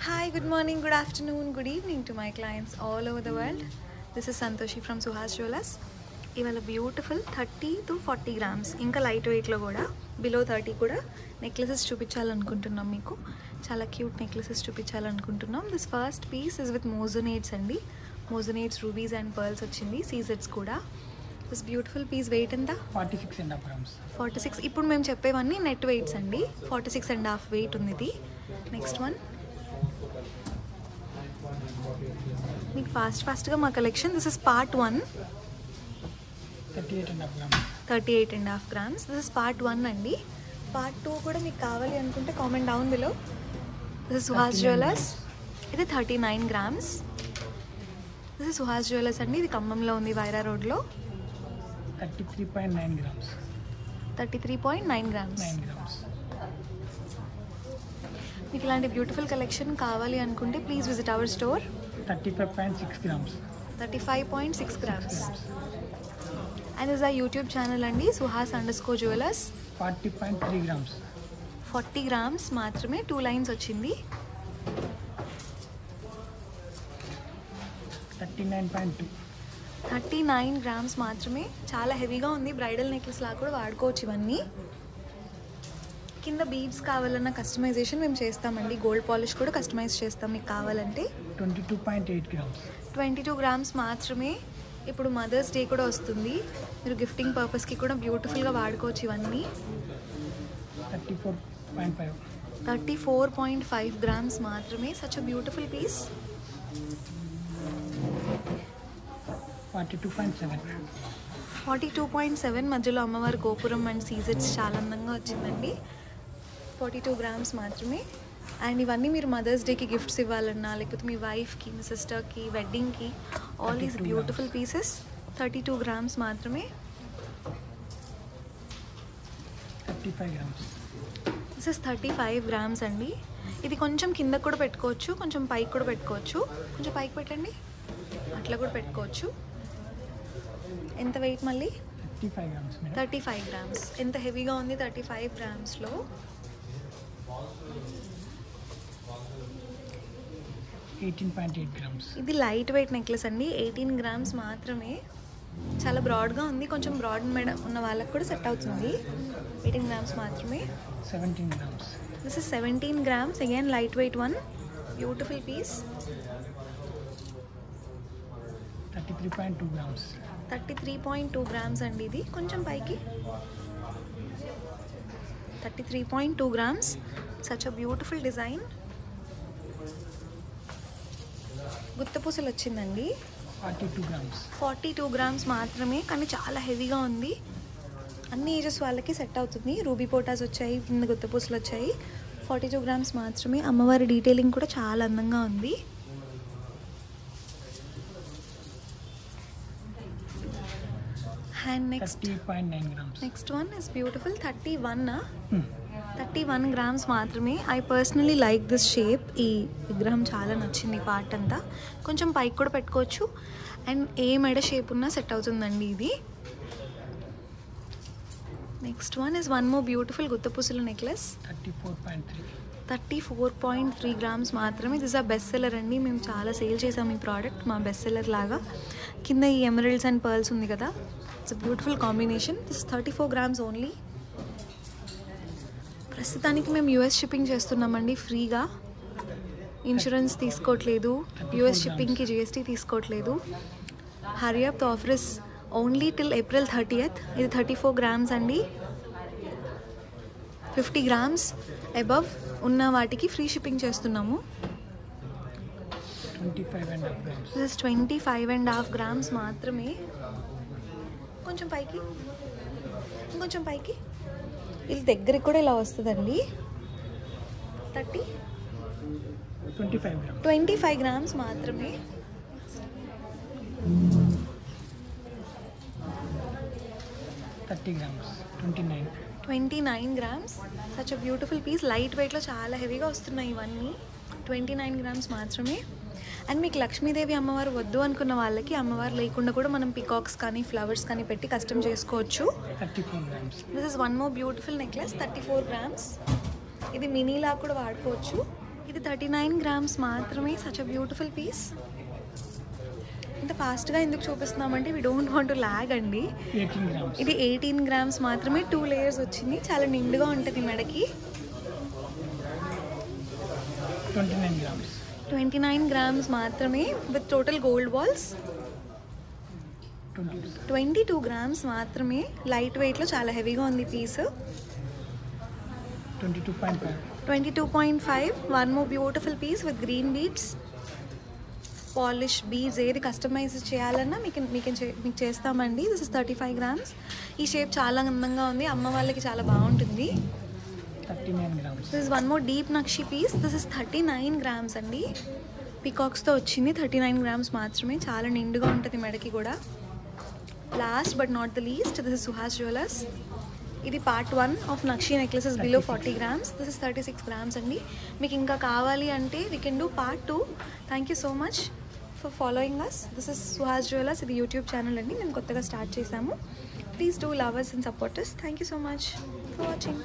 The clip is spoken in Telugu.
Hi, good morning, good afternoon, good evening to my clients all over the world. This is Santoshi from Suhas Jewellers. ఇవాళ బ్యూటిఫుల్ 30 to 40 గ్రామ్స్ ఇంకా లైట్ వెయిట్లో కూడా బిలో 30 కూడా నెక్లెసెస్ చూపించాలనుకుంటున్నాం. మీకు చాలా క్యూట్ నెక్లెసెస్ చూపించాలనుకుంటున్నాం. This first piece is with మోజోనేట్స్ అండి. మోజోనేట్స్ రూబీస్ అండ్ పర్ల్స్ వచ్చింది. సీజెట్స్ కూడా. దిస్ బ్యూటిఫుల్ పీస్ వెయిట్ ఎంత? 46.5 grams. 46. ఇప్పుడు మేము చెప్పేవన్నీ నెట్ వెయిట్స్ అండి. 46.5 వెయిట్ ఉంది ఇది. నెక్స్ట్ వన్ మీకు ఫాస్ట్గా మా collection. This is part 1. 38.5 grams. 38.5 grams. This is part 1 అండి. పార్ట్ 2 కూడా మీకు కావాలి అనుకుంటే comment down below. This is Suhas Jewellers. ఇది 39 grams. This is Suhas jewellers అండి. ఇది ఖమ్మంలో ఉంది, వైరా రోడ్లో. 33.9 grams. 33.9 grams. 9 grams. మీకు ఇలాంటి బ్యూటిఫుల్ కలెక్షన్ కావాలి అనుకుంటే please visit our store. 35.6 grams. 35.6 grams. And is ఆ యూట్యూబ్ ఛానల్ అండి, suhas_jewelers. 40.3 grams. 40 grams మాత్రమే. 2 lines వచ్చింది. 39.2. 39 grams మాత్రమే. చాలా హెవీగా ఉంది. బ్రైడల్ నెక్లెస్ లాగా కూడా వాడుకోవచ్చు ఇవన్నీ. కింద బీడ్స్ కావాలన్న కస్టమైజేషన్ మేము చేస్తామండి. గోల్డ్ పాలిష్ కూడా కస్టమైజ్ చేస్తాం మీకు కావాలంటే. 22.8 grams. 22 grams మాత్రమే. ఇప్పుడు మదర్స్ డే కూడా వస్తుంది, మీరు గిఫ్టింగ్ పర్పస్కి కూడా బ్యూటిఫుల్గా వాడుకోవచ్చు ఇవన్నీ. 34.5. 34.5 grams మాత్రమే. Such a beautiful piece. 42.7. 42.7. మధ్యలో అమ్మవారి గోపురం అండ్ సీజెట్స్ చాలా అందంగా వచ్చిందండి. 42 grams మాత్రమే. అండ్ ఇవన్నీ మీరు మదర్స్ డేకి గిఫ్ట్స్ ఇవ్వాలన్నా, లేకపోతే మీ వైఫ్కి, మీ సిస్టర్కి, వెడ్డింగ్కి, all these beautiful pieces. 32 grams మాత్రమే. 35 grams. దిస్ ఇస్ 35 grams అండి. ఇది కొంచెం కింద కూడా పెట్టుకోవచ్చు, కొంచెం పైకి కూడా పెట్టుకోవచ్చు. కొంచెం పైకి పెట్టండి, అట్లా కూడా పెట్టుకోవచ్చు. ఎంత వెయిట్ మళ్ళీ? 35 grams. 35 grams. ఎంత హెవీగా ఉంది 35 gramsలో. $18.8 grams. ఇది లైట్ వెయిట్ నెక్లెస్ అండి. 18 grams మాత్రమే. చాలా బ్రాడ్గా ఉంది, కొంచెం బ్రాడ్ మెడ ఉన్న వాళ్ళకి కూడా సెట్ అవుతుంది. 18 grams మాత్రమే. 17 grams. This is 17 grams. Again light weight one. Beautiful piece. 33.2 grams. 33.2 grams అండి. ఇది కొంచెం పైకి. 33.2 grams. Such a beautiful design. గుత్తపూసలు వచ్చిందండి. 42 grams. 42 grams మాత్రమే, కానీ చాలా హెవీగా ఉంది. అన్ని ఏజెస్ వాళ్ళకి సెట్ అవుతుంది. రూబీ పోటాస్ వచ్చాయి, కింద గుత్తపూసలు వచ్చాయి. 42 grams మాత్రమే. అమ్మవారి డీటెయిలింగ్ కూడా చాలా అందంగా ఉంది. And 30.9 grams. Next one is beautiful. 31 grams మాత్రమే. I personally like this shape. ఈ విగ్రహం చాలా నచ్చింది. పార్ట్ అంతా కొంచెం పైకి కూడా పెట్టుకోవచ్చు. అండ్ ఏ మెడ షేప్ ఉన్నా సెట్ అవుతుందండి ఇది. Next one is one more beautiful గుత్తపూసల నెక్లెస్. 34.3. 34.3 grams మాత్రమే. దిస్ ఆ బెస్ట్ సెల్లర్ అండి. మేము చాలా సేల్ చేసాం ఈ ప్రోడక్ట్, మా బెస్ట్ సెల్లర్ లాగా. కింద ఈ ఎమరల్డ్స్ అండ్ పర్ల్స్ ఉంది కదా, it's a beautiful combination. This 34 grams only. ప్రస్తుతానికి మేము యూఎస్ షిప్పింగ్ చేస్తున్నామండి ఫ్రీగా. ఇన్సూరెన్స్ తీసుకోవట్లేదు, యూఎస్ షిప్పింగ్కి జిఎస్టీ తీసుకోవట్లేదు. Hurry up, the offer is only till April 30th. ఇది 34 grams అండి. 50 grams అబవ్ ఉన్న వాటికి ఫ్రీ షిప్పింగ్ చేస్తున్నాము. 25.5 grams. దిస్ 25.5 grams మాత్రమే. కొంచెం పైకి, ఇంకొంచెం పైకి. ఇది దగ్గరికి కూడా ఇలా వస్తుందండి. 25 grams మాత్రమే. 30 grams. 29 grams. Such a beautiful piece. Light వెయిట్లో చాలా హెవీగా వస్తున్నాయి ఇవన్నీ. 29 grams మాత్రమే. అండ్ మీకు లక్ష్మీదేవి అమ్మవారు వద్దు అనుకున్న వాళ్ళకి అమ్మవారు లేకుండా కూడా మనం పికాక్స్ కానీ ఫ్లవర్స్ కానీ పెట్టి కస్టమ్ చేసుకోవచ్చు. 34 grams. This is one more beautiful necklace. 34 grams. ఇది మినీలా కూడా వాడుకోవచ్చు. ఇది 39 గ్రామ్స్ మాత్రమే. Such a beautiful piece. ఇంత ఫాస్ట్గా ఎందుకు చూపిస్తున్నామంటే we don't want to lag అండి. 18 grams. ఇది 18 గ్రామ్స్ మాత్రమే. 2 లేయర్స్ వచ్చింది. చాలా నిండుగా ఉంటుంది మెడకి. 29 grams. 29 గ్రామ్స్ మాత్రమే with total gold balls. 22 grams మాత్రమే. లైట్ వెయిట్లో చాలా హెవీగా ఉంది piece. 22.5. 22.5. One more beautiful piece with green beads, polish beads. ఏది కస్టమైజ్ చేయాలన్నా మీకు చేస్తామండి. This is 35 grams. ఈ షేప్ చాలా అందంగా ఉంది. అమ్మ వాళ్ళకి చాలా బాగుంటుంది. 39 grams. This is one more deep nakshi piece. This is 39 grams అండి. పీకాక్స్తో వచ్చింది. 39 గ్రామ్స్ మాత్రమే. చాలా నిండుగా ఉంటుంది మెడకి కూడా. Last but not the least, this is Suhas Jewellers. ఇది part 1 of nakshi necklaces below 40 grams. This is 36 grams అండి. మీకు ఇంకా కావాలి అంటే we can do part 2. Thank you so much for following us. This is Suhas Jewellers. ఇది యూట్యూబ్ ఛానల్ అండి. మేము కొత్తగా స్టార్ట్ చేసాము. Please do love us and support us. Thank you so much for watching.